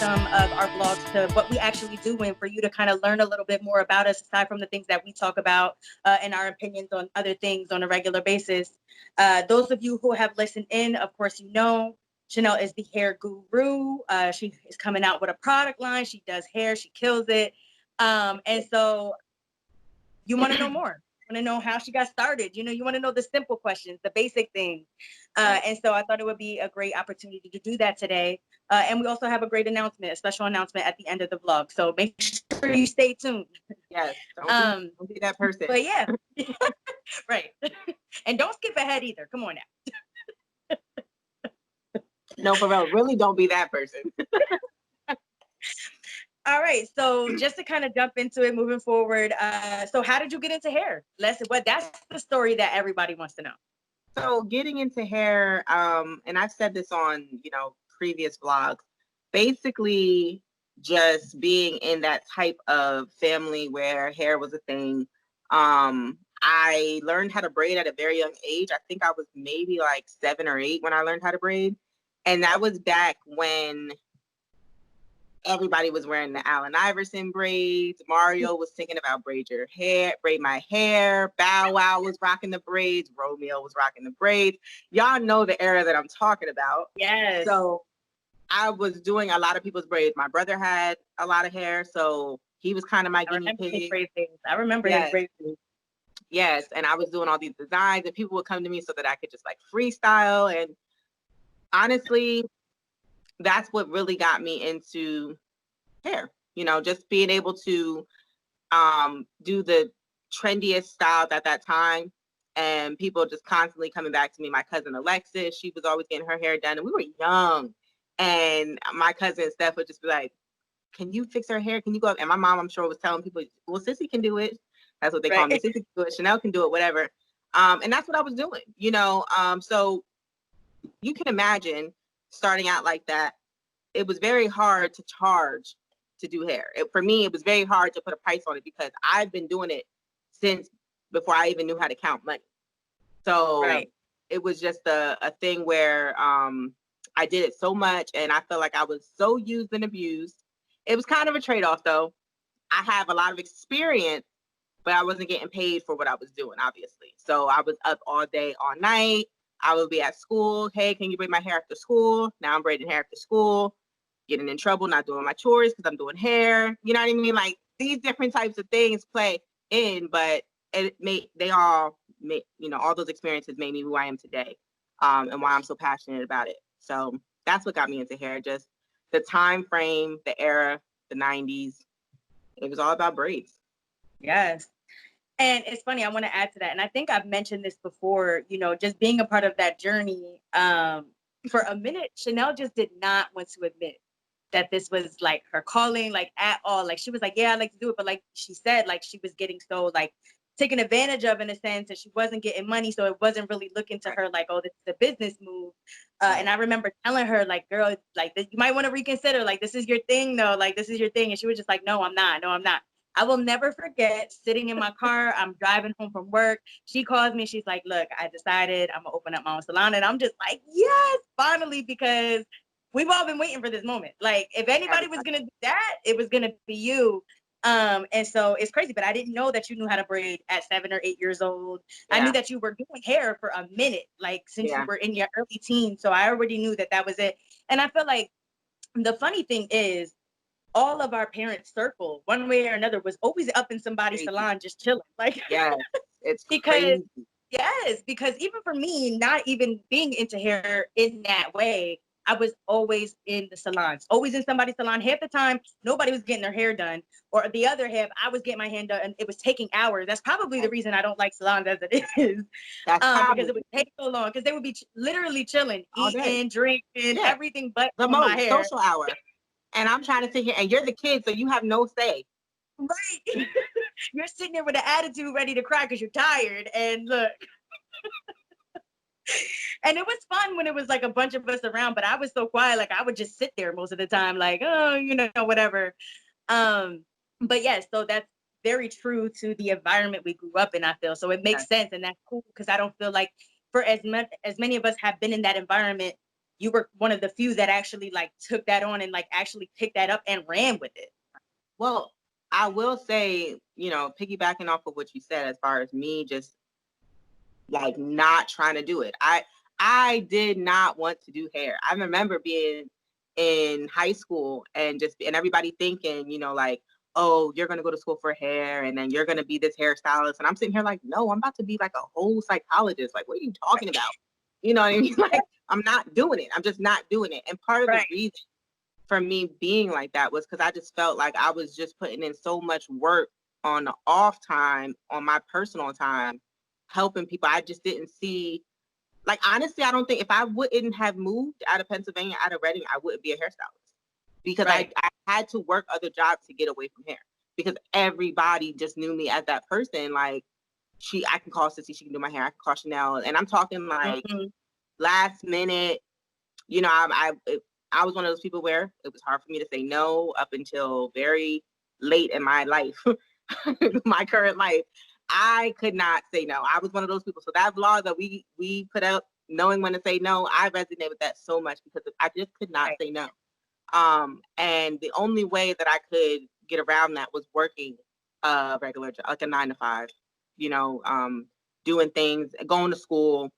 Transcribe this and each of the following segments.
some of our vlogs to what we actually do and for you to kind of learn a little bit more about us aside from the things that we talk about and our opinions on other things on a regular basis. Those of you who have listened in, of course, you know, Chynel is the hair guru. She is coming out with a product line. She does hair. She kills it. And so you want to know more. You want to know how she got started. You know, you want to know the simple questions, the basic things. And so I thought it would be a great opportunity to do that today. And we also have a great announcement, a special announcement at the end of the vlog. So make sure you stay tuned. Yes, don't be that person. But yeah, right. And don't skip ahead either. Come on now. No, for real, really don't be that person. All right, so just to kind of jump into it, moving forward. So how did you get into hair? That's the story that everybody wants to know. So getting into hair, and I've said this on, previous vlogs, basically just being in that type of family where hair was a thing. I learned how to braid at a very young age. I think I was maybe like 7 or 8 when I learned how to braid. And that was back when everybody was wearing the Allen Iverson braids. Mario was thinking about braid my hair. Bow Wow was rocking the braids. Romeo was rocking the braids. Y'all know the era that I'm talking about. Yes. So I was doing a lot of people's braids. My brother had a lot of hair, so he was kind of my guinea pig. I remember his braids. Yes, and I was doing all these designs, and people would come to me so that I could just like freestyle. And honestly, that's what really got me into hair, just being able to do the trendiest styles at that time, and people just constantly coming back to me. My cousin Alexis, she was always getting her hair done, and we were young, and my cousin Steph would just be like, can you fix her hair? Can you go up? And my mom, I'm sure, was telling people, well, Sissy can do it. That's what they call me. Sissy can do it. Chynel can do it, whatever. And that's what I was doing, so you can imagine starting out like that. It was very hard to charge to do hair. For me, it was very hard to put a price on it because I've been doing it since before I even knew how to count money. So it was just a thing where I did it so much, and I felt like I was so used and abused. It was kind of a trade-off, though. I have a lot of experience, but I wasn't getting paid for what I was doing, obviously. So I was up all day, all night. I would be at school. Hey, can you braid my hair after school? Now I'm braiding hair after school. Getting in trouble, not doing my chores because I'm doing hair. You know what I mean? Like these different types of things play in, but all those experiences made me who I am today, and why I'm so passionate about it. So that's what got me into hair. Just the time frame, the era, the 90s. It was all about braids. Yes. And it's funny, I want to add to that. And I think I've mentioned this before, just being a part of that journey. For a minute, Chynel just did not want to admit that this was like her calling, like at all. Like she was like, yeah, I like to do it. But like she said, like she was getting so like taken advantage of in a sense, and she wasn't getting money. So it wasn't really looking to her like, oh, this is a business move. And I remember telling her like, girl, like you might want to reconsider. Like, this is your thing though. Like, this is your thing. And she was just like, no, I'm not. No, I'm not. I will never forget sitting in my car. I'm driving home from work. She calls me. She's like, look, I decided I'm gonna open up my own salon. And I'm just like, yes, finally, because we've all been waiting for this moment. Like, if anybody was gonna do that, it was gonna be you. And so it's crazy, but I didn't know that you knew how to braid at 7 or 8 years old. Yeah. I knew that you were doing hair for a minute, like since you were in your early teens. So I already knew that was it. And I feel like the funny thing is, all of our parents' circle, one way or another, was always up in somebody's salon just chilling. Like, it's because crazy. Because even for me, not even being into hair in that way, I was always in the salons, always in somebody's salon. Half the time, nobody was getting their hair done, or the other half, I was getting my hair done, and it was taking hours. That's probably the reason I don't like salons as it is, because it would take so long. Because they would be literally chilling, eating, drinking, everything but the most my hair. Social hour. And I'm trying to sit here, and you're the kid, so you have no say. Right. You're sitting there with an attitude ready to cry because you're tired. And look. And it was fun when it was like a bunch of us around, but I was so quiet. Like I would just sit there most of the time, like, oh, whatever. But yes, so that's very true to the environment we grew up in, I feel. So it makes sense. And that's cool because I don't feel like for as many of us have been in that environment, you were one of the few that actually like took that on and like actually picked that up and ran with it. Well, I will say, piggybacking off of what you said, as far as me just like not trying to do it. I did not want to do hair. I remember being in high school and everybody thinking, like, oh, you're going to go to school for hair and then you're going to be this hairstylist. And I'm sitting here like, no, I'm about to be like a whole psychologist. Like, what are you talking about? You know what I mean? Like, I'm not doing it. I'm just not doing it. And part of the reason for me being like that was because I just felt like I was just putting in so much work on the off time, on my personal time, helping people. I just didn't see, like, honestly, I don't think if I wouldn't have moved out of Pennsylvania, out of Reading, I wouldn't be a hairstylist because I had to work other jobs to get away from hair because everybody just knew me as that person. Like, I can call Sissy, she can do my hair. I can call Chynel. And I'm talking like last minute, I was one of those people where it was hard for me to say no up until very late in my life, my current life. I could not say no. I was one of those people. So that vlog that we put up, knowing when to say no, I resonate with that so much because I just could not say no. And the only way that I could get around that was working a regular job, like a 9 to 5, doing things, going to school.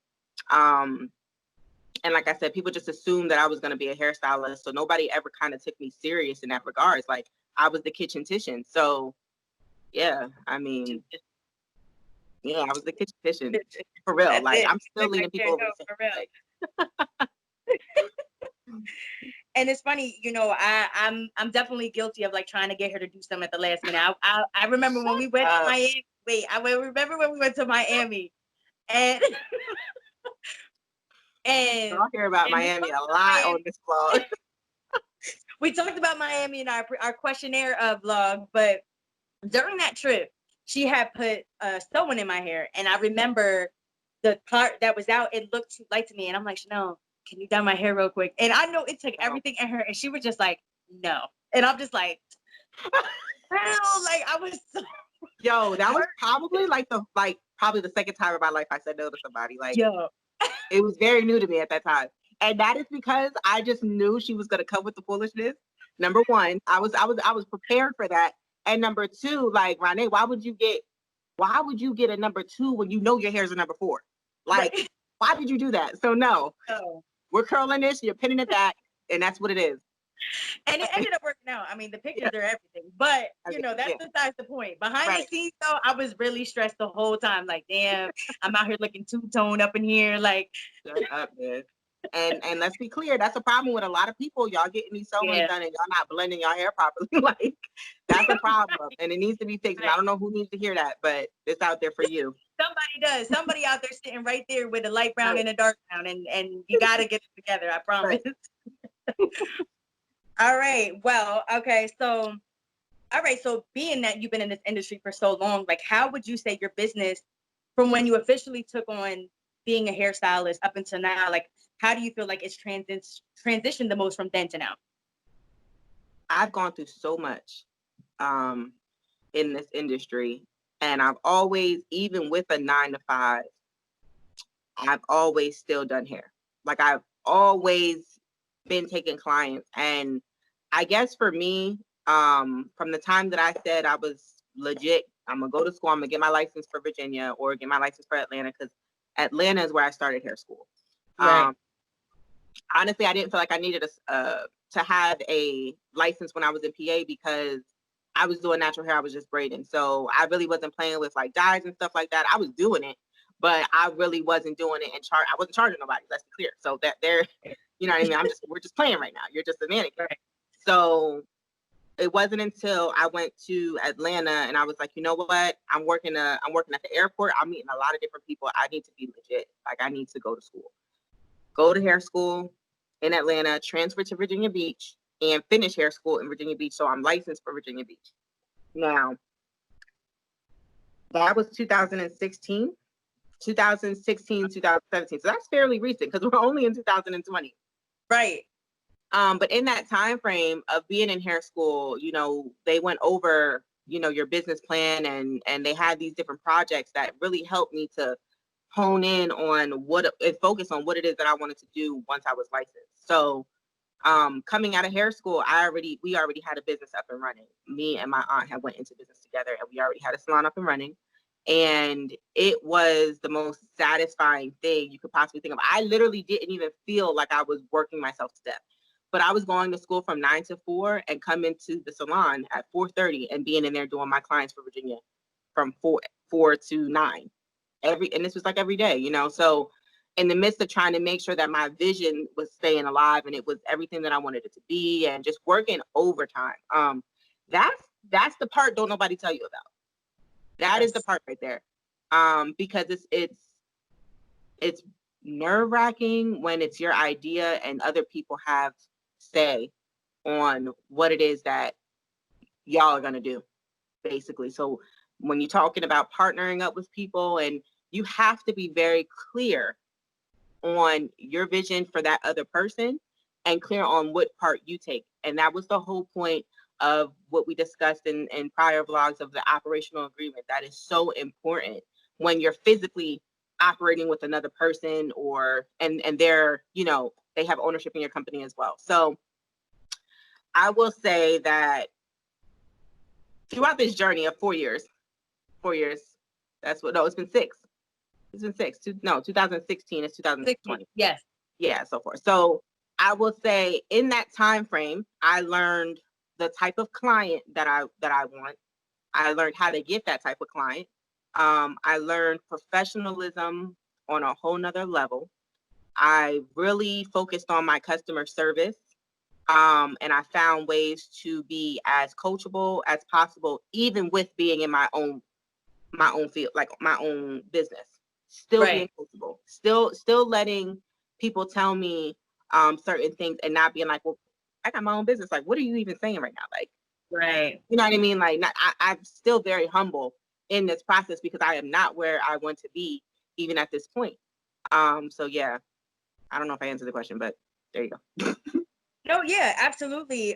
And like I said, people just assumed that I was going to be a hairstylist. So nobody ever kind of took me serious in that regards. Like, I was the kitchen-tician. So yeah, I mean, yeah, I was the kitchen-tician for real. That's like it. I'm still leading people over for real. And it's funny, I'm definitely guilty of like trying to get her to do something at the last minute. I remember when we went to Miami. I remember when we went to Miami, and I'll hear about Miami a lot on this vlog. We talked about Miami in our questionnaire vlog, but during that trip, she had put sewing in my hair, and I remember the part that was out. It looked too light to me, and I'm like, Chynel, can you dye my hair real quick? And I know it took everything in her, and she was just like, no. And I'm just like, hell, like I was so Yo, that was probably probably the second time in my life I said no to somebody. Like, yo. It was very new to me at that time. And that is because I just knew she was gonna come with the foolishness. Number one, I was prepared for that. And number two, like, Renee, why would you get a number 2 when you know your hair's a number 4? Like, why did you do that? So no, we're curling this, you're pinning it back, and that's what it is. And it ended up working out. I mean, the pictures are everything, but that's besides the point. Behind the scenes, though, I was really stressed the whole time. Like, damn, I'm out here looking two-tone up in here. Like, shut up, man. And let's be clear, that's a problem with a lot of people. Y'all getting these sewings done and y'all not blending your hair properly. Like, that's a problem, and it needs to be fixed. And I don't know who needs to hear that, but it's out there for you. Somebody does. Somebody out there sitting right there with a light brown and a dark brown, and you got to get it together. I promise. All right. Well, okay. So, all right. So being that you've been in this industry for so long, like, how would you say your business from when you officially took on being a hairstylist up until now, like, how do you feel like it's transitioned the most from then to now? I've gone through so much in this industry, and I've always, even with a 9 to 5, I've always still done hair. Like, I've always been taking clients. And I guess for me, from the time that I said I was legit, I'm gonna go to school, I'm gonna get my license for Virginia or get my license for Atlanta, because Atlanta is where I started hair school. Honestly, I didn't feel like I needed to have a license when I was in PA because I was doing natural hair. I was just braiding. So I really wasn't playing with like dyes and stuff like that. I was doing it, but I really wasn't doing it I wasn't charging nobody, let's be clear. So that you know what I mean? we're just playing right now. You're just a mannequin. Right. So it wasn't until I went to Atlanta and I was like, you know what? I'm working at the airport. I'm meeting a lot of different people. I need to be legit. Like, I need to go to school. Go to hair school in Atlanta, transfer to Virginia Beach, and finish hair school in Virginia Beach. So I'm licensed for Virginia Beach. Now, that was 2016, 2017. So that's fairly recent because we're only in 2020. Right. But in that time frame of being in hair school, they went over, your business plan and they had these different projects that really helped me to hone in on focus on what it is that I wanted to do once I was licensed. So coming out of hair school, we already had a business up and running. Me and my aunt had went into business together, and we already had a salon up and running. And it was the most satisfying thing you could possibly think of. I literally didn't even feel like I was working myself to death. But I was going to school from 9 to 4 and come into the salon at 4:30 and being in there doing my clients for Virginia from 4 to 9. And this was like every day, So in the midst of trying to make sure that my vision was staying alive and it was everything that I wanted it to be, and just working overtime. That's the part don't nobody tell you about. That is the part right there. Because it's nerve-wracking when it's your idea and other people have say on what it is that y'all are going to do, basically. So when you're talking about partnering up with people, and you have to be very clear on your vision for that other person and clear on what part you take. And that was the whole point of what we discussed in prior vlogs of the operational agreement. That is so important when you're physically operating with another person, and they're, they have ownership in your company as well. So I will say that throughout this journey of 4 years, it's been 6. It's been 6. 2016 is 2020. Yes. Yeah, so forth. So I will say in that time frame, I learned the type of client that I want. I learned how to get that type of client. I learned professionalism on a whole nother level. I really focused on my customer service. And I found ways to be as coachable as possible, even with being in my own field, like my own business. Still being coachable, still letting people tell me certain things and not being like, well, I got my own business. Like, what are you even saying right now? Like, you know what I mean? Like, I'm still very humble in this process because I am not where I want to be, even at this point. So yeah, I don't know if I answered the question, but there you go. No, yeah, absolutely.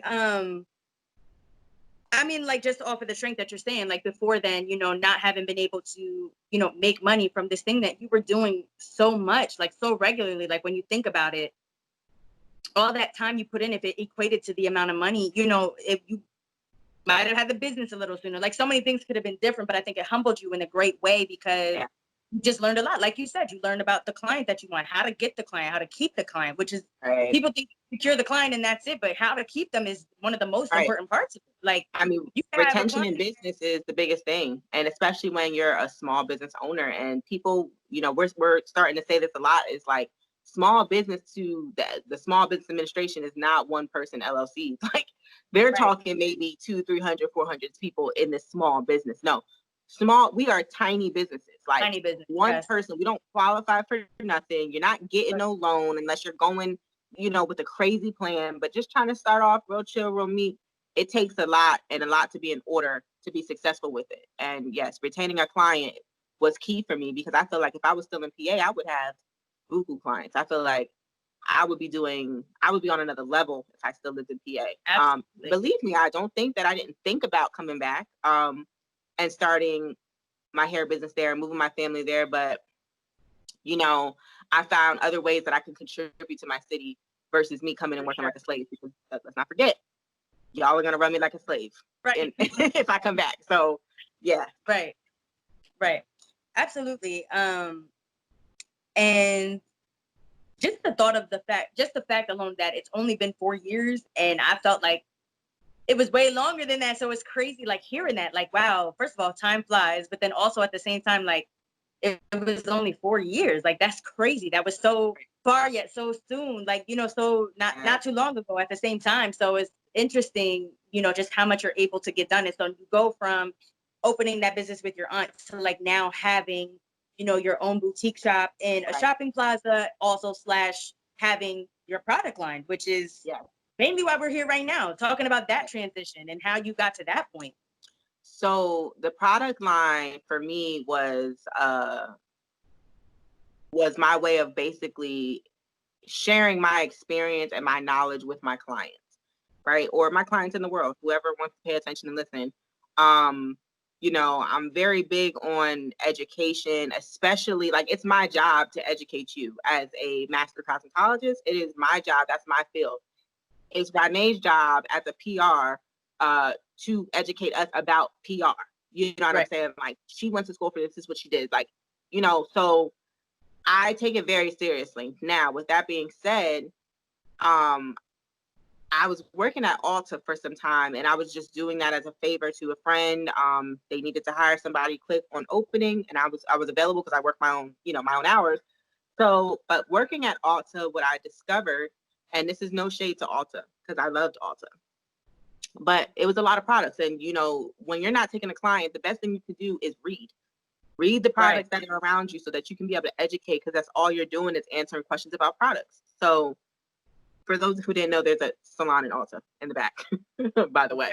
I mean, like, just off of the strength that you're saying, like before then, not having been able to, make money from this thing that you were doing so much, like so regularly, like when you think about it, all that time you put in, if it equated to the amount of money, if you might have had the business a little sooner, like so many things could have been different, but I think it humbled you in a great way because you just learned a lot. Like you said, you learned about the client that you want, how to get the client, how to keep the client, which is people think you secure the client and that's it, but how to keep them is one of the most important parts of it. Like, I mean, retention in business is the biggest thing, and especially when you're a small business owner and people, we're starting to say this a lot. Is like small business to the Small Business Administration is not one person LLC. Like they're talking maybe 200, 300, 400 people in this small business. No, we are tiny businesses. Like tiny business, one person. We don't qualify for nothing. You're not getting no loan unless you're going, with a crazy plan. But just trying to start off real chill, real meat. It takes a lot to be in order to be successful with it. And yes, retaining a client was key for me because I feel like if I was still in PA, I would have buku clients. I feel like I would be on another level if I still lived in PA. Believe me, I don't think that I didn't think about coming back and starting my hair business there and moving my family there. But, I found other ways that I could contribute to my city versus me coming and working like a slave, because let's not forget, y'all are going to run me like a slave if I come back. So yeah. Right. Absolutely. And just the fact alone that it's only been 4 years and I felt like it was way longer than that. So it's crazy, like hearing that, like, wow, first of all, time flies, but then also at the same time, like it was only 4 years. Like that's crazy. That was so far yet so soon, like, so not too long ago at the same time. So it's interesting, just how much you're able to get done. And so you go from opening that business with your aunt to like now having, your own boutique shop in a shopping plaza, also / having your product line, which is mainly why we're here right now, talking about that transition and how you got to that point. So the product line for me was my way of basically sharing my experience and my knowledge with my clients, right? Or my clients in the world, whoever wants to pay attention and listen. You know, I'm very big on education, especially like it's my job to educate you as a master cosmetologist. It is my job. That's my field. It's Renee's job as a PR to educate us about PR. You know what I'm saying? Like, she went to school for this. This is what she did. Like, you know, so I take it very seriously. Now, with that being said, I was working at Ulta for some time, and I was just doing that as a favor to a friend. They needed to hire somebody, click on opening, and I was available because I work my own, you know, my own hours. So, but working at Ulta, what I discovered, and this is no shade to Ulta because I loved Ulta, but it was a lot of products. And, you know, when you're not taking a client, the best thing you can do is read the products that are around you so that you can be able to educate, because that's all you're doing is answering questions about products. So for those who didn't know, there's a salon in Ulta in the back, by the way.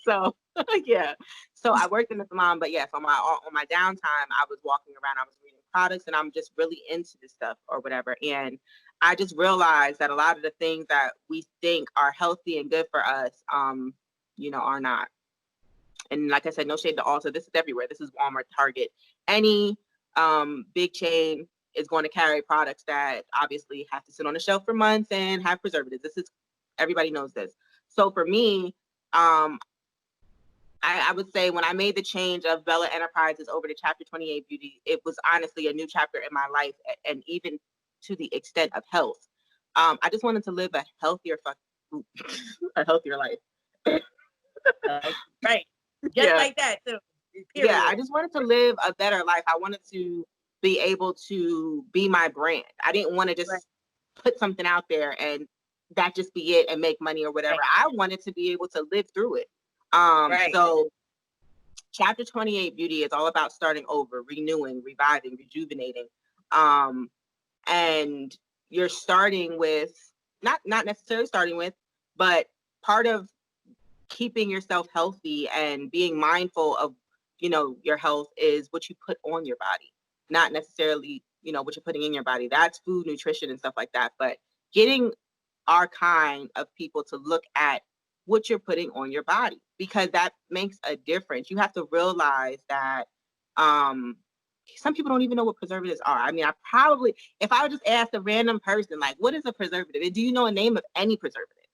So yeah, so I worked in the salon, but yes, on my downtime, I was walking around, I was reading products, and I'm just really into this stuff or whatever. And I just realized that a lot of the things that we think are healthy and good for us, you know, are not. And like I said, no shade to Ulta. This is everywhere. This is Walmart, Target, any big chain is going to carry products that obviously have to sit on the shelf for months and have preservatives. This is, everybody knows this. So for me, I would say when I made the change of Bella Enterprises over to Chapter 28 Beauty, it was honestly a new chapter in my life, and even to the extent of health. I just wanted to live a healthier a healthier life. Right. Just like that too. Period. Yeah, I just wanted to live a better life. I wanted to be able to be my brand. I didn't want to just put something out there and that just be it and make money or whatever. I wanted to be able to live through it. So Chapter 28 Beauty is all about starting over, renewing, reviving, rejuvenating. And you're starting with, not necessarily starting with, but part of keeping yourself healthy and being mindful of, you know, your health is what you put on your body, not necessarily, you know, what you're putting in your body. That's food, nutrition, and stuff like that. But getting our kind of people to look at what you're putting on your body, because that makes a difference. You have to realize that some people don't even know what preservatives are. I mean, I probably, if I would just ask a random person, like, what is a preservative? And do you know a name of any preservative?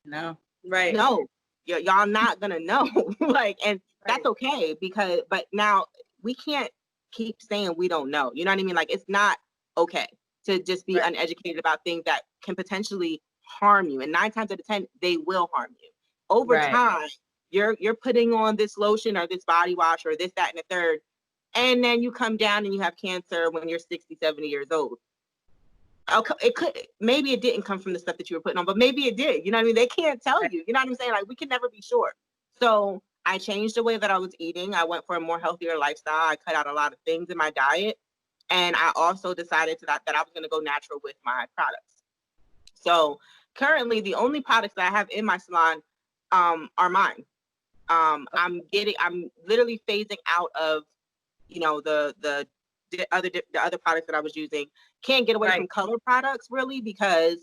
No. No. Y'all not gonna know. Like, and that's okay, because, but now we can't keep saying we don't know. You know what I mean? Like, it's not okay to just be uneducated about things that can potentially harm you. And 9 times out of 10, they will harm you. Over time, you're putting on this lotion or this body wash or this, that, and the third, and then you come down and you have cancer when you're 60, 70 years old. It could, maybe it didn't come from the stuff that you were putting on, but maybe it did. You know what I mean? They can't tell you. You know what I'm saying? Like, we can never be sure. So I changed the way that I was eating. I went for a more healthier lifestyle. I cut out a lot of things in my diet. And I also decided that I was going to go natural with my products. So currently, the only products that I have in my salon are mine. I'm literally phasing out of, you know, the other products that I was using. Can't get away from color products really, because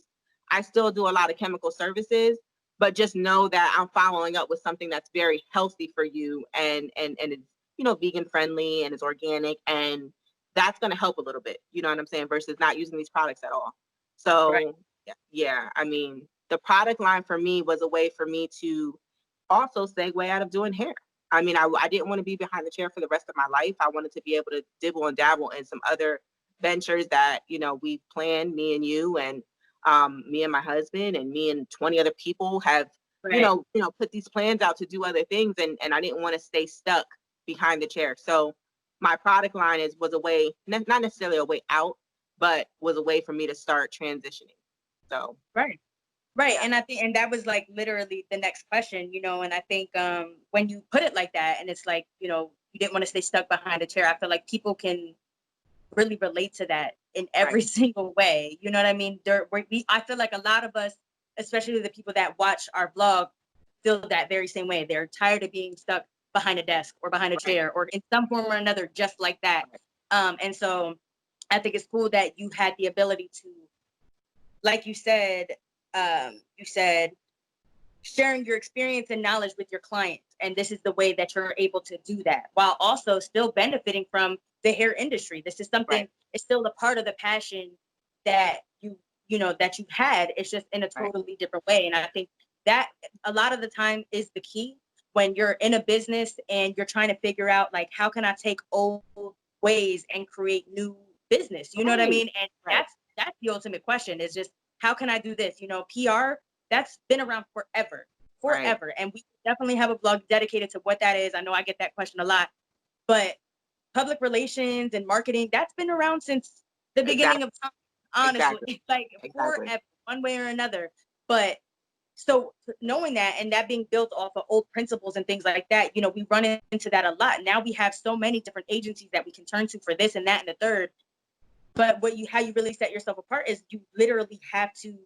I still do a lot of chemical services, but just know that I'm following up with something that's very healthy for you, and it's, you know, vegan friendly, and it's organic, and that's going to help a little bit, you know what I'm saying, versus not using these products at all. So yeah, I mean, the product line for me was a way for me to also segue out of doing hair. I mean, I didn't want to be behind the chair for the rest of my life. I wanted to be able to dibble and dabble in some other ventures that, you know, we've planned, me and you, and me and my husband, and me and 20 other people have, you know, put these plans out to do other things. And I didn't want to stay stuck behind the chair. So my product line was a way, not necessarily a way out, but was a way for me to start transitioning. So. Right. And I think, and that was like literally the next question, you know, and I think when you put it like that, and it's like, you know, you didn't want to stay stuck behind a chair, I feel like people can really relate to that in every single way. You know what I mean? I feel like a lot of us, especially the people that watch our vlog, feel that very same way. They're tired of being stuck behind a desk or behind a chair or in some form or another, just like that. And so I think it's cool that you had the ability to, like you said, sharing your experience and knowledge with your clients. And this is the way that you're able to do that while also still benefiting from the hair industry. This is something, Right. it's still a part of the passion that you know, that you had. It's just in a Right. totally different way. And I think that a lot of the time is the key when you're in a business and you're trying to figure out, like, how can I take old ways and create new business? You know what I Right. mean? And Right. that's the ultimate question, is just how can I do this? You know, PR, that's been around forever, Right. forever. And we definitely have a blog dedicated to what that is. I know I get that question a lot, but public relations and marketing, that's been around since the beginning Exactly. of time, honestly. Exactly. It's like Exactly. forever, one way or another. But so knowing that and that being built off of old principles and things like that, you know, we run into that a lot. Now we have so many different agencies that we can turn to for this and that and the third. But how you really set yourself apart is you literally have to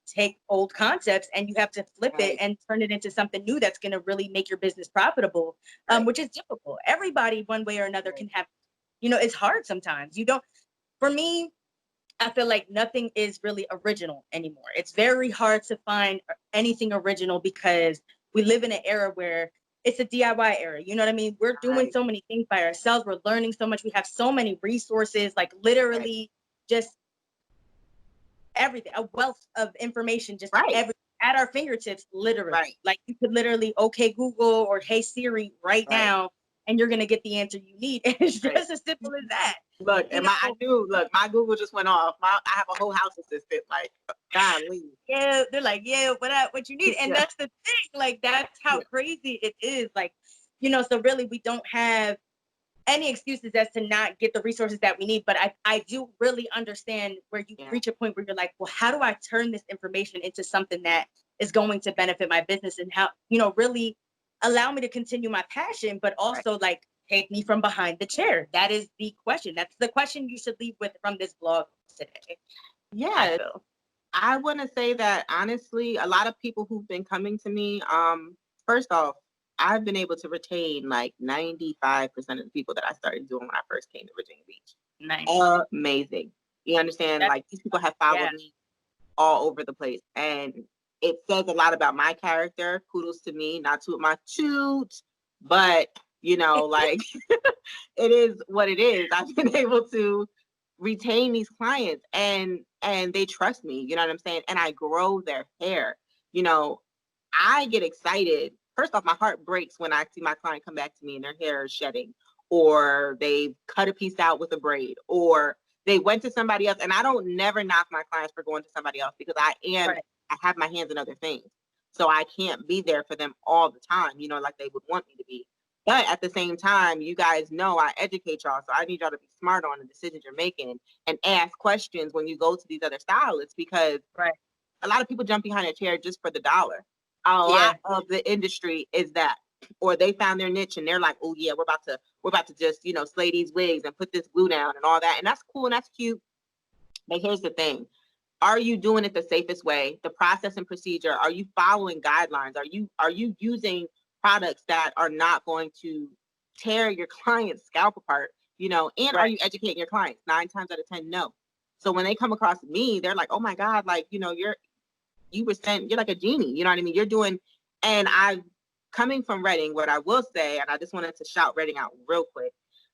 take old concepts and you have to flip it Right. and turn it into something new that's going to really make your business profitable, Right. which is difficult. Everybody, one way or another, Right. can have, you know, it's hard sometimes. You don't, for me, I feel like nothing is really original anymore. It's very hard to find anything original because we live in an era where it's a DIY era. You know what I mean? We're doing Right. so many things by ourselves. We're learning so much. We have so many resources, like Right. literally just everything, a wealth of information, just Right. every at our fingertips, literally. Right. Like you could literally, okay, Google or hey Siri right Right. now, and you're gonna get the answer you need. And it's Right. just as simple as that. Look, You and I know, do look, my Google just went off. I have a whole house assistant, like, golly. yeah, they're like, yeah, what you need. And Yeah. that's the thing, like that's how Yeah. crazy it is. Like, you know, so really we don't have any excuses as to not get the resources that we need. But I do really understand where you Yeah. reach a point where you're like, well, how do I turn this information into something that is going to benefit my business and how, you know, really allow me to continue my passion, but Right. also like take me from behind the chair. That is the question. That's the question you should leave with from this blog today, I Yes. feel. I want to say that honestly, a lot of people who've been coming to me, first off, I've been able to retain like 95% of the people that I started doing when I first came to Virginia Beach. Nice. Amazing. You understand? That's Like these people have followed yeah. me all over the place. And it says a lot about my character. Kudos to me, not to my toot, but you know, like it is what it is. I've been able to retain these clients and they trust me, you know what I'm saying? And I grow their hair. You know, I get excited. First off, my heart breaks when I see my client come back to me and their hair is shedding, or they cut a piece out with a braid, or they went to somebody else. And I don't never knock my clients for going to somebody else because Right. I have my hands in other things. So I can't be there for them all the time, you know, like they would want me to be. But at the same time, you guys know I educate y'all. So I need y'all to be smart on the decisions you're making and ask questions when you go to these other stylists because Right. a lot of people jump behind a chair just for the dollar. A Yeah. lot of the industry is that, or they found their niche and they're like, oh yeah, we're about to just, you know, slay these wigs and put this glue down and all that. And that's cool and that's cute. But here's the thing. Are you doing it the safest way? The process and procedure, are you following guidelines? Are you using products that are not going to tear your client's scalp apart? You know, and are Right. you educating your clients? 9 times out of 10, no. So when they come across me, they're like, oh my God, like, you know, you're like a genie, you know what I mean? You're doing, and I, coming from Reading, what I will say, and I just wanted to shout Reading out real quick,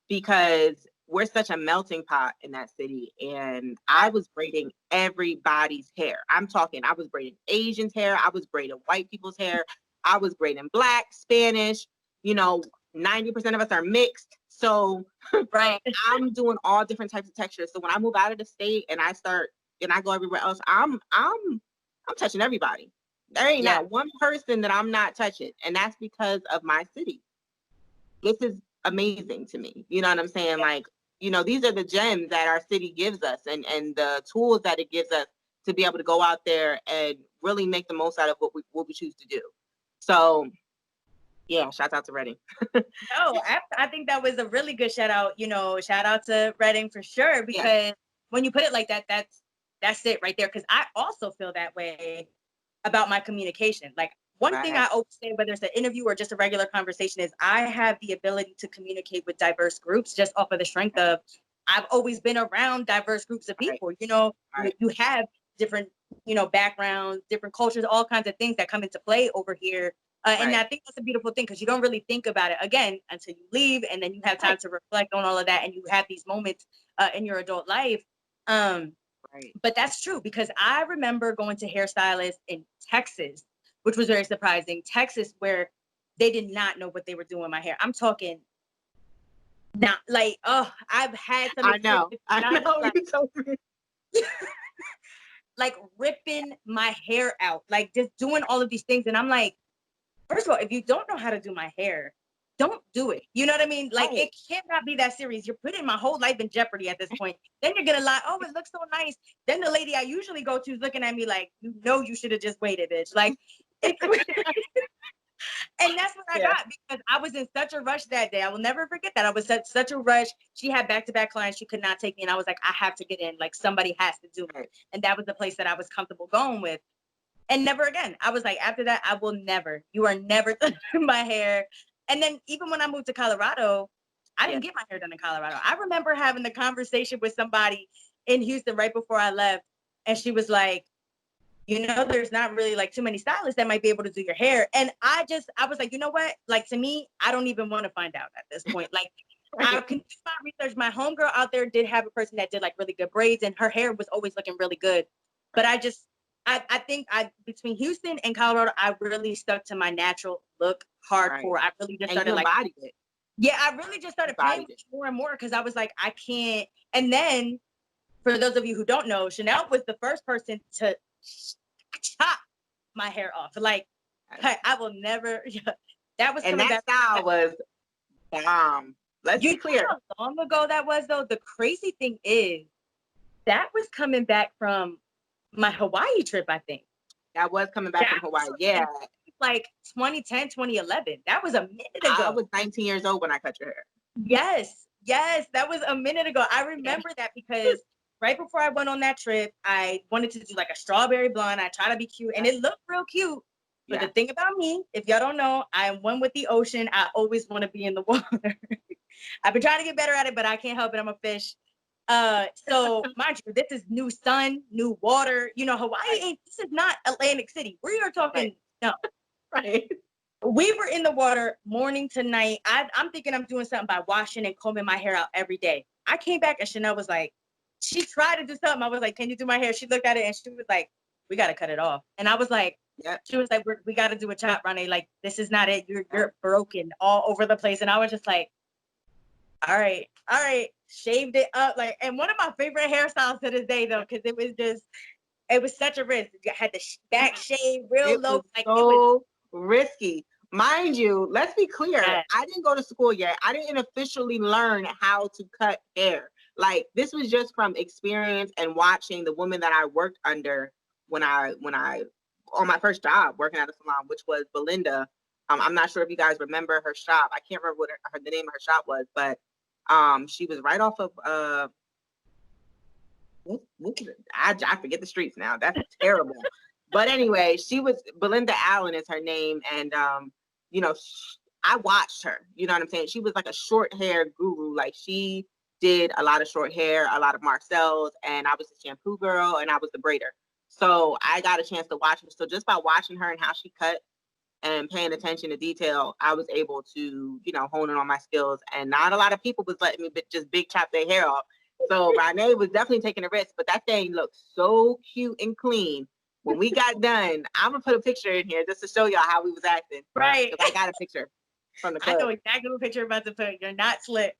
because we're such a melting pot in that city. And I was braiding everybody's hair. I'm talking, I was braiding Asians' hair, I was braiding white people's hair, I was braiding Black, Spanish, you know, 90% of us are mixed. So Right. I'm doing all different types of textures. So when I move out of the state and I go everywhere else, I'm touching everybody. There ain't Yeah. not one person that I'm not touching. And that's because of my city. This is amazing to me. You know what I'm saying? Yeah. Like, you know, these are the gems that our city gives us and the tools that it gives us to be able to go out there and really make the most out of what we choose to do. So yeah, shout out to Reading. No, I think that was a really good shout out. You know, shout out to Reading for sure, Yeah. because when you put it like that, that's it right there. Because I also feel that way about my communication. Like one thing Right. I always say, whether it's an interview or just a regular conversation, is I have the ability to communicate with diverse groups just off of the strength of I've always been around diverse groups of Right. people. You know, Right. you have different you know, backgrounds, different cultures, all kinds of things that come into play over here. And I think that's a beautiful thing because you don't really think about it again until you leave, and then you have time to reflect on all of that, and you have these moments in your adult life. But that's true because I remember going to hairstylists in Texas, which was very surprising. Texas, where they did not know what they were doing with my hair. I'm talking not like, oh, I've had some experience. I know. Like, You told me. like ripping my hair out, like just doing all of these things. And I'm like, first of all, if you don't know how to do my hair, don't do it. You know what I mean? Like, it cannot be that serious. You're putting my whole life in jeopardy at this point. Then you're gonna lie, oh, it looks so nice. Then the lady I usually go to is looking at me like, you know, you should have just waited, bitch. Like, and that's what I got because I was in such a rush that day. I will never forget that. I was such a rush. She had back-to-back clients. She could not take me. And I was like, I have to get in. Like, somebody has to do it. And that was the place that I was comfortable going with. And never again. I was like, after that, I will never. You are never touching my hair. And then even when I moved to Colorado, I didn't get my hair done in Colorado. I remember having the conversation with somebody in Houston right before I left. And she was like, you know, there's not really like too many stylists that might be able to do your hair. And I was like, you know what? Like, to me, I don't even want to find out at this point. Like, I can do my research. My homegirl out there did have a person that did like really good braids and her hair was always looking really good. But I think between Houston and Colorado, I really stuck to my natural look hardcore. I really just started embodied it. Yeah, I really just started playing with it more and more because I was like, I can't. And then for those of you who don't know, Chynel was the first person to chop my hair off. Like, I will never. That was and that style was bomb. Let's be clear. Know how long ago that was, though? The crazy thing is, that was coming back from my Hawaii trip, I think. That was coming back from Hawaii. Yeah. Like 2010, 2011. That was a minute ago. I was 19 years old when I cut your hair. Yes. That was a minute ago. I remember that because right before I went on that trip, I wanted to do like a strawberry blonde. I tried to be cute and it looked real cute. But the thing about me, if y'all don't know, I am one with the ocean. I always want to be in the water. I've been trying to get better at it, but I can't help it. I'm a fish. So mind you, this is new sun, new water. You know, Hawaii ain't, this is not Atlantic City. We are talking, no. We were in the water morning to night. I'm thinking I'm doing something by washing and combing my hair out every day. I came back and Chynel was like, she tried to do something. I was like, can you do my hair? She looked at it and she was like, we got to cut it off. And I was like, she was like, we got to do a chop, Ronnie. Like, this is not it. You're broken all over the place. And I was just like, all right. Shaved it up. Like, and one of my favorite hairstyles to this day, though, because it was such a risk. You had the back shave real low. Like, it was risky. Mind you, let's be clear. I didn't go to school yet. I didn't officially learn how to cut hair. Like, this was just from experience and watching the woman that I worked under when I on my first job working at a salon, which was Belinda. I'm not sure if you guys remember her shop. I can't remember what the name of her shop was, but she was right off of I forget the streets now. That's terrible. But anyway, she was Belinda Allen is her name, and you know, I watched her. You know what I'm saying? She was like a short hair guru. Like, she did a lot of short hair, a lot of Marcel's, and I was the shampoo girl, and I was the braider. So I got a chance to watch her. So just by watching her and how she cut and paying attention to detail, I was able to, you know, hone in on my skills. And not a lot of people was letting me just big chop their hair off. So Renee was definitely taking a risk, but that thing looked so cute and clean. When we got done, I'm gonna put a picture in here just to show y'all how we was acting. Right. I got a picture from the club. I know exactly what picture I'm about to put. You're not slick.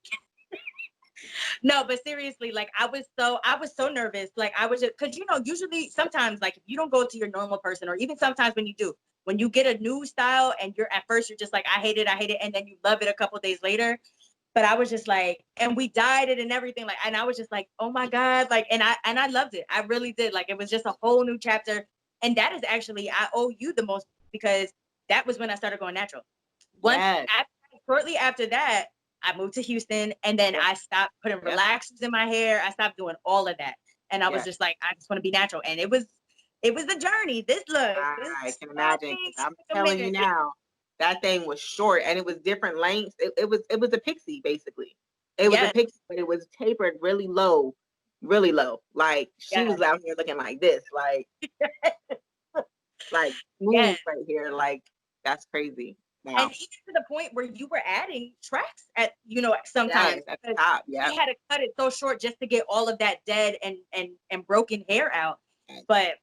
No, but seriously, like, I was so nervous. Like, I was just, because, you know, usually sometimes, like, if you don't go to your normal person, or even sometimes when you do, when you get a new style and you're at first, you're just like, I hate it. And then you love it a couple days later. But I was just like, and we dyed it and everything. Like, and I was just like, oh my God. Like, and I loved it. I really did. Like, it was just a whole new chapter. And that is actually, I owe you the most because that was when I started going natural. Shortly after that, I moved to Houston, and then I stopped putting relaxers in my hair. I stopped doing all of that. And I was just like, I just want to be natural. And it was a journey. This look. I can imagine. I'm telling you now, that thing was short and it was different lengths. It was a pixie, basically. It was a pixie, but it was tapered really low. really low. Like she Yeah. was out here looking like this, like Yeah. smooth right here. Like that's crazy. And Wow. even to the point where you were adding tracks at, you know, sometimes Yes, at the because top. Yeah. she had to cut it so short just to get all of that dead and broken hair out. But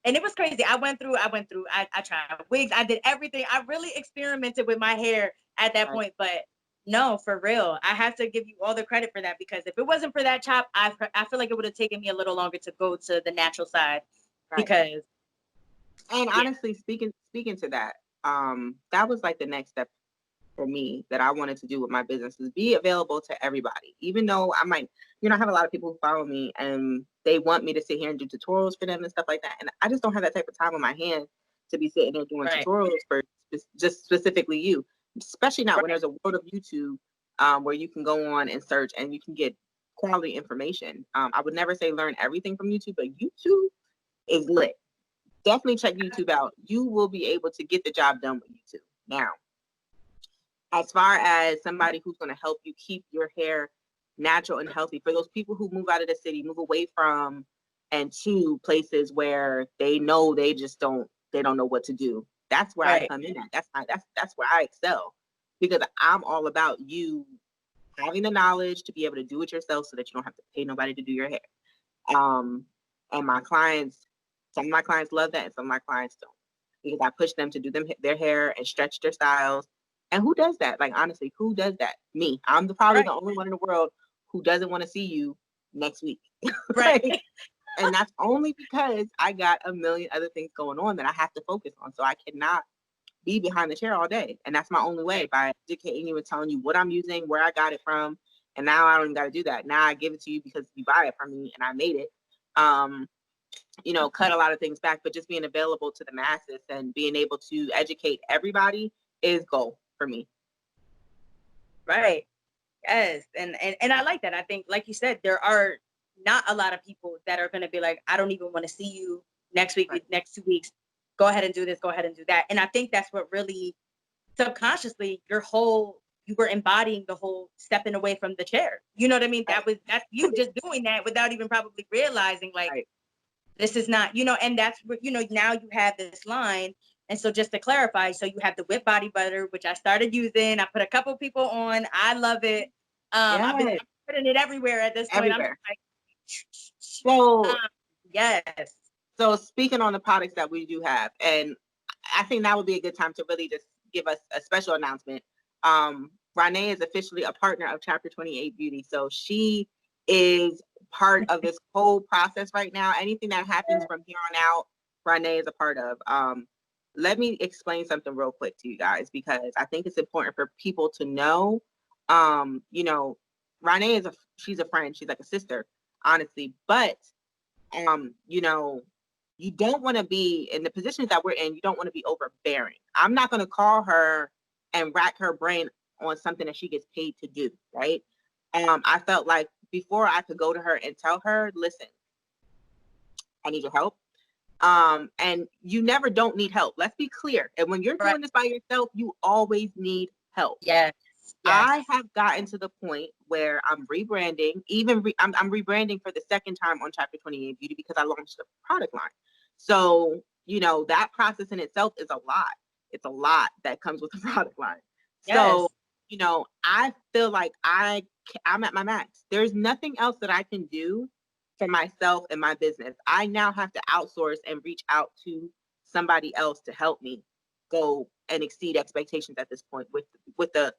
and it was crazy. I tried wigs. I did everything. I really experimented with my hair at that Right. point. But no, for real, I have to give you all the credit for that because if it wasn't for that chop, I feel like it would have taken me a little longer to go to the natural side Right. because And yeah, honestly, speaking to that, that was like the next step for me that I wanted to do with my business is be available to everybody. Even though I might, I have a lot of people who follow me and they want me to sit here and do tutorials for them and stuff like that. And I just don't have that type of time on my hands to be sitting there doing right, tutorials for just specifically you, especially not when right, there's a world of YouTube where you can go on and search and you can get quality information. I would never say learn everything from YouTube, but YouTube is lit. Definitely check YouTube out. You will be able to get the job done with YouTube. Now, as far as somebody who's going to help you keep your hair natural and healthy, for those people who move out of the city, move away from and to places where they just don't know what to do. That's where I right, come in at. That's where I excel because I'm all about you having the knowledge to be able to do it yourself so that you don't have to pay nobody to do your hair. Um, and some of my clients love that, and some of my clients don't, because I push them to do their hair and stretch their styles. And who does that? Like honestly, who does that? Me. I'm probably right, the only one in the world who doesn't want to see you next week. right. Like, and that's only because I got a million other things going on that I have to focus on. So I cannot be behind the chair all day. And that's my only way, by educating you and telling you what I'm using, where I got it from. And now I don't even got to do that. Now I give it to you because you buy it from me and I made it. Cut a lot of things back, but just being available to the masses and being able to educate everybody is goal for me. Right. Yes. And I like that. I think, like you said, there are not a lot of people that are going to be like, I don't even want to see you next week, Right. next 2 weeks. Go ahead and do this. Go ahead and do that. And I think that's what really subconsciously you were embodying the whole stepping away from the chair. You know what I mean? Right. That's you just doing that without even probably realizing like, Right. this is not, and that's what, now you have this line. And so just to clarify, so you have the whip body butter, which I started using. I put a couple people on. I love it. I'm Yes. putting it everywhere at this point. I'm Everywhere. like, So, yes. so speaking on the products that we do have, and I think that would be a good time to really just give us a special announcement. Renee is officially a partner of Chapter 28 Beauty. So she is part of this whole process right now. Anything that happens from here on out, Renee is a part of. Let me explain something real quick to you guys, because I think it's important for people to know. Renee she's a friend. She's like a sister, honestly. But you know, you don't want to be in the positions that we're in. You don't want to be overbearing. I'm not going to call her and rack her brain on something that she gets paid to do, right? I felt like before I could go to her and tell her, listen, I need your help. And you never don't need help. Let's be clear. And when you're Right. doing this by yourself, you always need help. Yes. I have gotten to the point where I'm rebranding. I'm rebranding for the second time on Chapter 28 Beauty because I launched a product line. So, that process in itself is a lot. It's a lot that comes with the product line. Yes. So, I feel like I'm at my max. There's nothing else that I can do for myself and my business. I now have to outsource and reach out to somebody else to help me go and exceed expectations at this point with the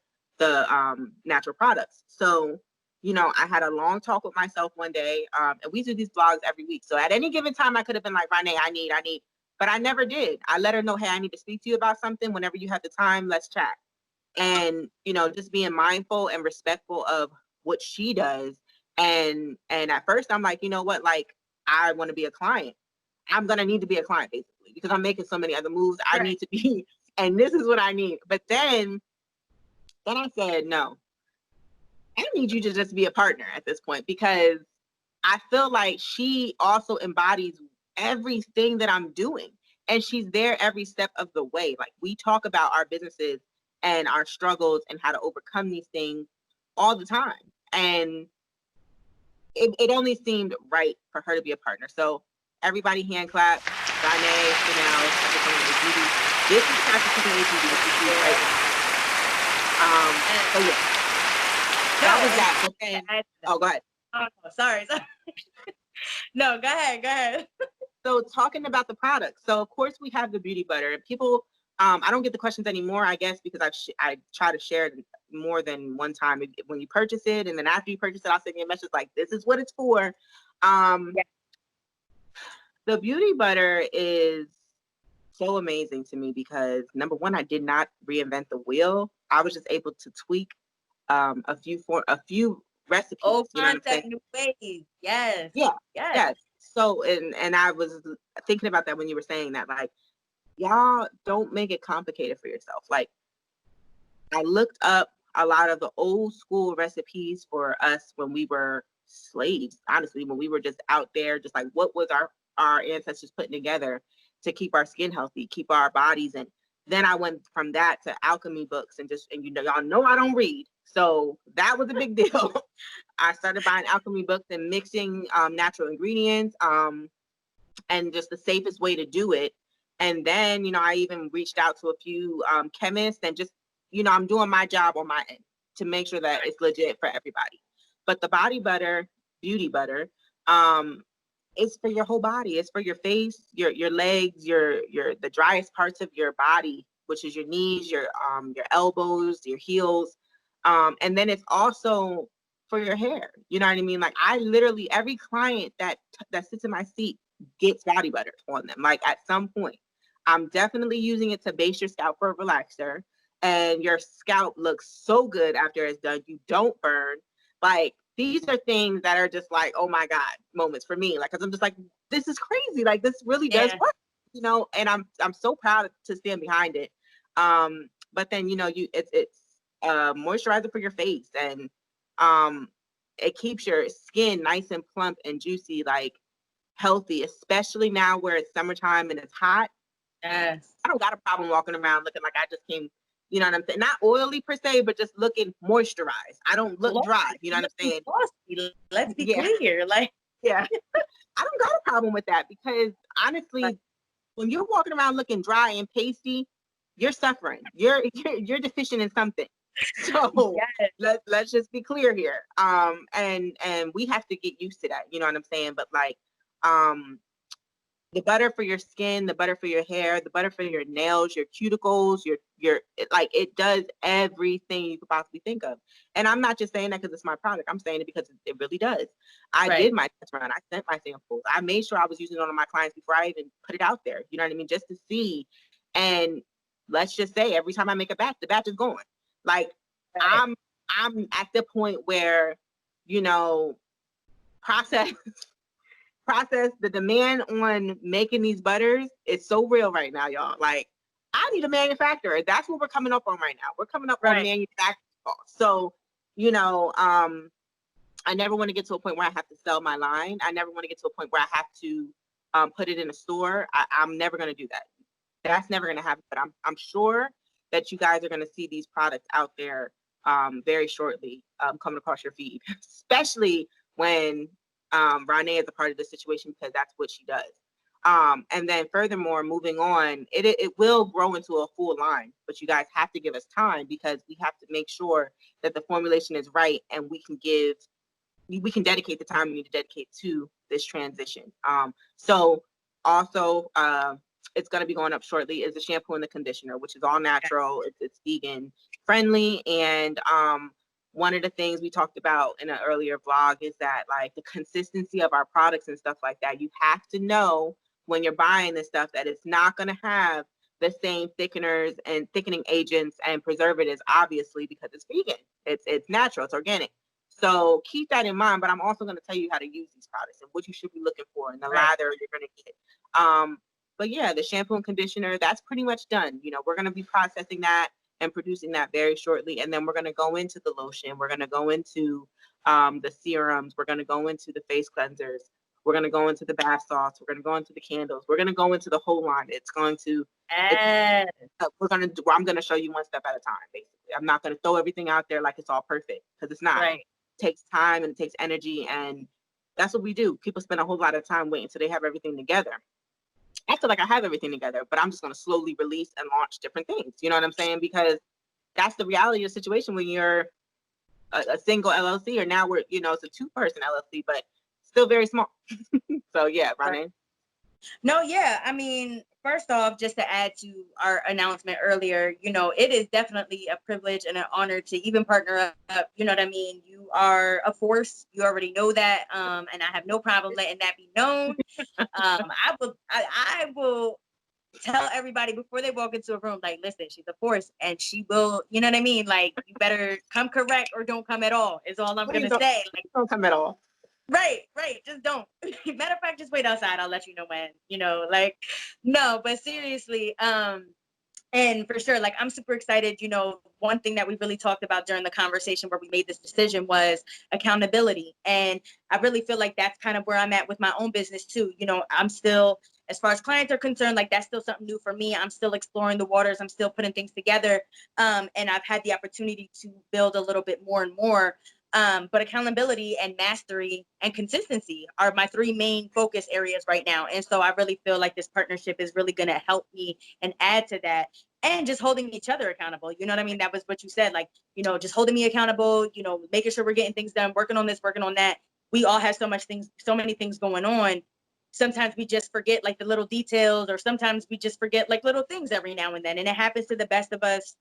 natural products. So, I had a long talk with myself one day, and we do these vlogs every week. So at any given time, I could have been like, Renee, I need, but I never did. I let her know, hey, I need to speak to you about something. Whenever you have the time, let's chat. And, just being mindful and respectful of what she does. And at first I'm like, you know what, like, I want to be a client. I'm going to need to be a client basically because I'm making so many other moves. I need to be, and this is what I need. But then I said, no, I need you to just be a partner at this point, because I feel like she also embodies everything that I'm doing. And she's there every step of the way. Like, we talk about our businesses and our struggles and how to overcome these things all the time. And it only seemed right for her to be a partner. So everybody hand clap. Renee, Chynel, Patrick AGD. This is Patrick AGD. This is you right now. So yeah, that was that. But then, oh, go ahead. Oh, sorry. No, go ahead. So talking about the product. So of course we have the beauty butter. People, I don't get the questions anymore, I guess, because I try to share it more than one time when you purchase it, and then after you purchase it, I'll send you a message like, "This is what it's for." Yeah. The beauty butter is so amazing to me because number one, I did not reinvent the wheel. I was just able to tweak a few recipes. Oh, you know what I'm saying? new ways. Yes. Yeah. Yes. Yes. So and I was thinking about that when you were saying that, like, y'all don't make it complicated for yourself. Like, I looked up a lot of the old school recipes for us when we were slaves, honestly, when we were just out there, just like what was our ancestors putting together to keep our skin healthy, keep our bodies. And then I went from that to alchemy books and you know, y'all know I don't read. So that was a big deal. I started buying alchemy books and mixing natural ingredients and just the safest way to do it. And then, you know, I even reached out to a few chemists and just, you know, I'm doing my job on my end to make sure that it's legit for everybody. But the body butter, beauty butter, it's for your whole body. It's for your face, your legs, the driest parts of your body, which is your knees, your elbows, your heels. And then it's also for your hair. You know what I mean? Like, I literally, every client that sits in my seat gets body butter on them. Like, at some point, I'm definitely using it to base your scalp for a relaxer, and your scalp looks so good after it's done. You don't burn. Like, these are things that are just like, oh my God, moments for me. Like, cause I'm just like, this is crazy. Like, this really does work, you know, and I'm so proud to stand behind it. But then, you know, it's moisturizer for your face, and it keeps your skin nice and plump and juicy, like healthy, especially now where it's summertime and it's hot. Yes. I don't got a problem walking around looking like I just came, you know what I'm saying? Not oily per se, but just looking moisturized. I don't look dry, you know what I'm saying? Glossy. Let's be clear. Like, yeah. I don't got a problem with that because honestly, when you're walking around looking dry and pasty, you're suffering. You're deficient in something. So let's just be clear here. And we have to get used to that, you know what I'm saying? But like, the butter for your skin, the butter for your hair, the butter for your nails, your cuticles, like, it does everything you could possibly think of. And I'm not just saying that because it's my product. I'm saying it because it really does. I did my test run. I sent my samples. I made sure I was using it on my clients before I even put it out there. You know what I mean? Just to see. And let's just say every time I make a batch, the batch is going. Like, I'm at the point where, you know, process, the demand on making these butters is so real right now, y'all. Like, I need a manufacturer. That's what we're coming up on right now. We're coming up on manufacturing costs. So, you know, I never want to get to a point where I have to sell my line. I never want to get to a point where I have to put it in a store. I'm never going to do that. That's never going to happen. But I'm sure that you guys are going to see these products out there very shortly coming across your feed, especially when Renee is a part of the situation, because that's what she does. And then furthermore, moving on, it will grow into a full line, but you guys have to give us time because we have to make sure that the formulation is right and we can dedicate the time we need to dedicate to this transition. So also, it's going to be going up shortly is the shampoo and the conditioner, which is all natural. It's vegan friendly. And one of the things we talked about in an earlier vlog is that, like, the consistency of our products and stuff like that, you have to know when you're buying this stuff that it's not going to have the same thickeners and thickening agents and preservatives, obviously, because it's vegan. It's natural, it's organic. So keep that in mind, but I'm also going to tell you how to use these products and what you should be looking for and the lather you're going to get. But yeah, the shampoo and conditioner, that's pretty much done. You know, we're going to be processing that and producing that very shortly. And then we're going to go into the lotion. We're going to go into the serums. We're going to go into the face cleansers. We're going to go into the bath salts. We're going to go into the candles. We're going to go into the whole line. It's going to, I'm going to show you one step at a time, basically. I'm not going to throw everything out there like it's all perfect, because it's not. It takes time and it takes energy, and that's what we do. People spend a whole lot of time waiting until they have everything together. I feel like I have everything together, but I'm just going to slowly release and launch different things. You know what I'm saying? Because that's the reality of the situation when you're a single LLC, or now we're, you know, it's a 2-person LLC, but still very small. So yeah, Ronnie. No, yeah. I mean, first off, just to add to our announcement earlier, you know, it is definitely a privilege and an honor to even partner up. You know what I mean? You are a force. You already know that. And I have no problem letting that be known. I will tell everybody before they walk into a room, like, listen, she's a force and she will, you know what I mean? Like, you better come correct or don't come at all, is all I'm going to say. Like, don't come at all. Right. Just don't. Matter of fact, just wait outside. I'll let you know when, you know, like, no, but seriously, and for sure, like, I'm super excited. You know, one thing that we really talked about during the conversation where we made this decision was accountability. And I really feel like that's kind of where I'm at with my own business too. You know, I'm still, as far as clients are concerned, like, that's still something new for me. I'm still exploring the waters. I'm still putting things together. And I've had the opportunity to build a little bit more and more. But accountability and mastery and consistency are my 3 main focus areas right now. And so I really feel like this partnership is really going to help me and add to that, and just holding each other accountable. You know what I mean? That was what you said, like, you know, just holding me accountable, you know, making sure we're getting things done, working on this, working on that. We all have so many things going on. Sometimes we just forget like the little details, or sometimes we just forget like little things every now and then. And it happens to the best of us,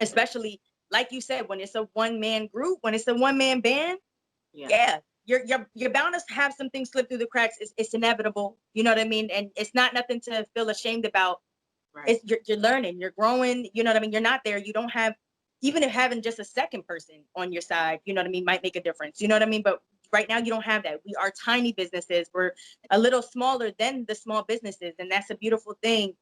especially like you said, when it's a one-man group, when it's a one-man band, yeah, you're bound to have some things slip through the cracks. It's inevitable. You know what I mean? And it's not nothing to feel ashamed about. Right. You're learning, you're growing. You know what I mean? You're not there. You don't have, even if having just a second person on your side, you know what I mean, might make a difference. You know what I mean? But right now you don't have that. We are tiny businesses. We're a little smaller than the small businesses, and that's a beautiful thing.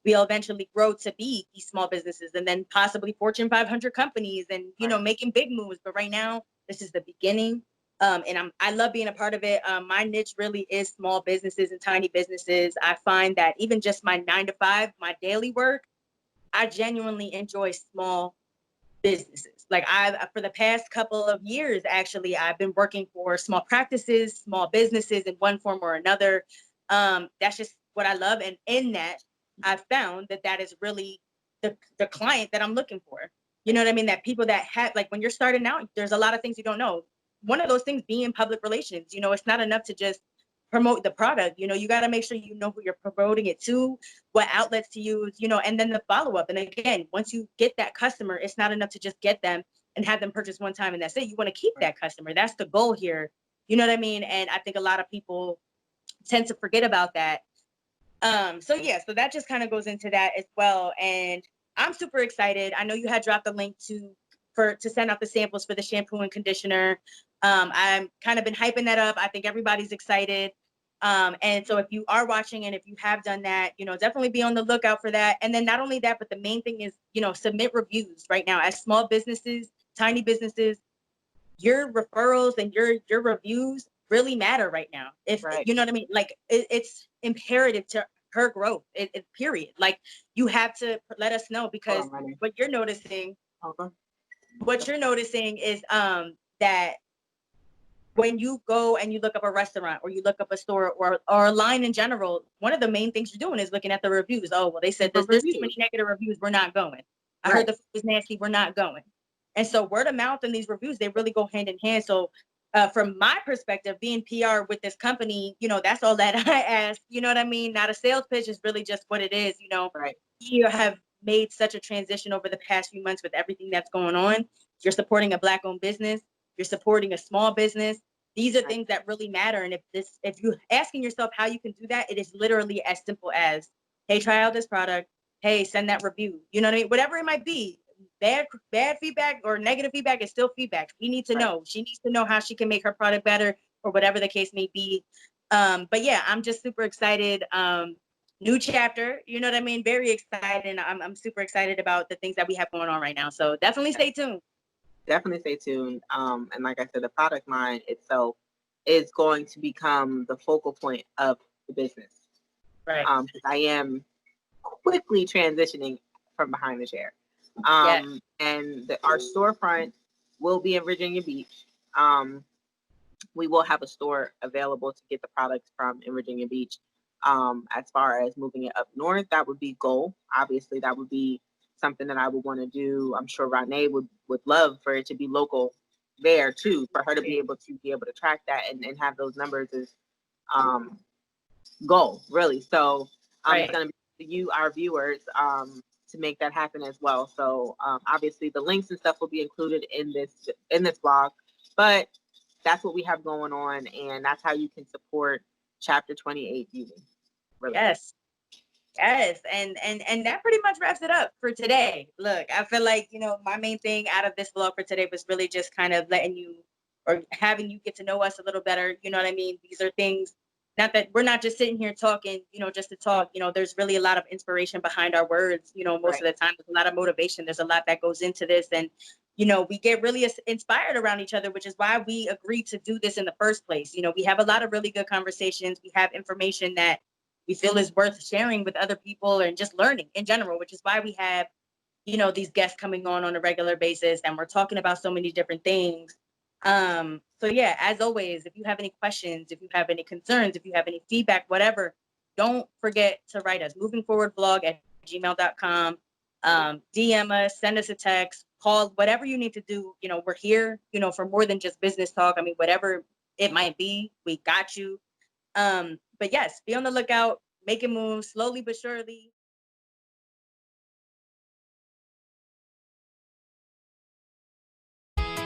We'll eventually grow to be these small businesses, and then possibly Fortune 500 companies, and you know, making big moves. But right now, this is the beginning. And I love being a part of it. My niche really is small businesses and tiny businesses. I find that even just my 9 to 5, my daily work, I genuinely enjoy small businesses. Like, for the past couple of years, actually, I've been working for small practices, small businesses in one form or another. That's just what I love. And in that, I've found that is really the client that I'm looking for. You know what I mean? That people that have, like, when you're starting out, there's a lot of things you don't know. One of those things being public relations. You know, it's not enough to just promote the product. You know, you got to make sure you know who you're promoting it to, what outlets to use, you know, and then the follow-up. And again, once you get that customer, it's not enough to just get them and have them purchase one time and that's it. You want to keep that customer. That's the goal here. You know what I mean? And I think a lot of people tend to forget about that. So that just kind of goes into that as well. And I'm super excited. I know you had dropped the link to send out the samples for the shampoo and conditioner. I'm kind of been hyping that up. I think everybody's excited. And so if you are watching and if you have done that, you know, definitely be on the lookout for that. And then not only that, but the main thing is, you know, submit reviews right now. As small businesses, tiny businesses, your referrals and your reviews really matter right now. If you know what I mean, like, it's imperative to her growth. Period. Like, you have to let us know, because what you're noticing is that when you go and you look up a restaurant or you look up a store or a line in general, one of the main things you're doing is looking at the reviews. Oh, well, they said there's too many negative reviews, we're not going. I heard the food was nasty, we're not going. And so word of mouth and these reviews, they really go hand in hand. So from my perspective, being PR with this company, you know, that's all that I ask. You know what I mean? Not a sales pitch, is really just what it is. You know, you have made such a transition over the past few months with everything that's going on. You're supporting a Black-owned business. You're supporting a small business. These are things that really matter. And if you're asking yourself how you can do that, it is literally as simple as, hey, try out this product. Hey, send that review. You know what I mean? Whatever it might be. Bad feedback or negative feedback is still feedback. We need to know. She needs to know how she can make her product better, or whatever the case may be. But yeah, I'm just super excited. New chapter, you know what I mean? Very excited. I'm super excited about the things that we have going on right now. So definitely stay tuned. Definitely stay tuned. And like I said, the product line itself is going to become the focal point of the business. Right. I am quickly transitioning from behind the chair. And our storefront will be in Virginia Beach. we will have a store available to get the products from in Virginia Beach. As far as moving it up north, that would be goal. Obviously, that would be something that I would want to do. I'm sure Renee would love for it to be local there too, for her to be able to track that and have those numbers as goal, really. So it's going to be you, our viewers, to make that happen as well. So obviously the links and stuff will be included in this blog, but that's what we have going on, and that's how you can support Chapter 28 Beauty. Really. Yes. Yes, and that pretty much wraps it up for today. Look, I feel like, my main thing out of this vlog for today was really just kind of letting you or having you get to know us a little better. You know what I mean? These are things, not that we're not just sitting here talking, just to talk. There's really a lot of inspiration behind our words. Most of the time, there's a lot of motivation. There's a lot that goes into this. And, we get really inspired around each other, which is why we agreed to do this in the first place. We have a lot of really good conversations. We have information that we feel is worth sharing with other people and just learning in general, which is why we have, these guests coming on a regular basis, and we're talking about so many different things. So yeah, as always, if you have any questions, if you have any concerns, if you have any feedback, whatever, don't forget to write us movingforwardblog@gmail.com. DM us, send us a text, call, whatever you need to do. We're here, for more than just business talk. I mean, whatever it might be, we got you. But yes, be on the lookout, making moves slowly but surely.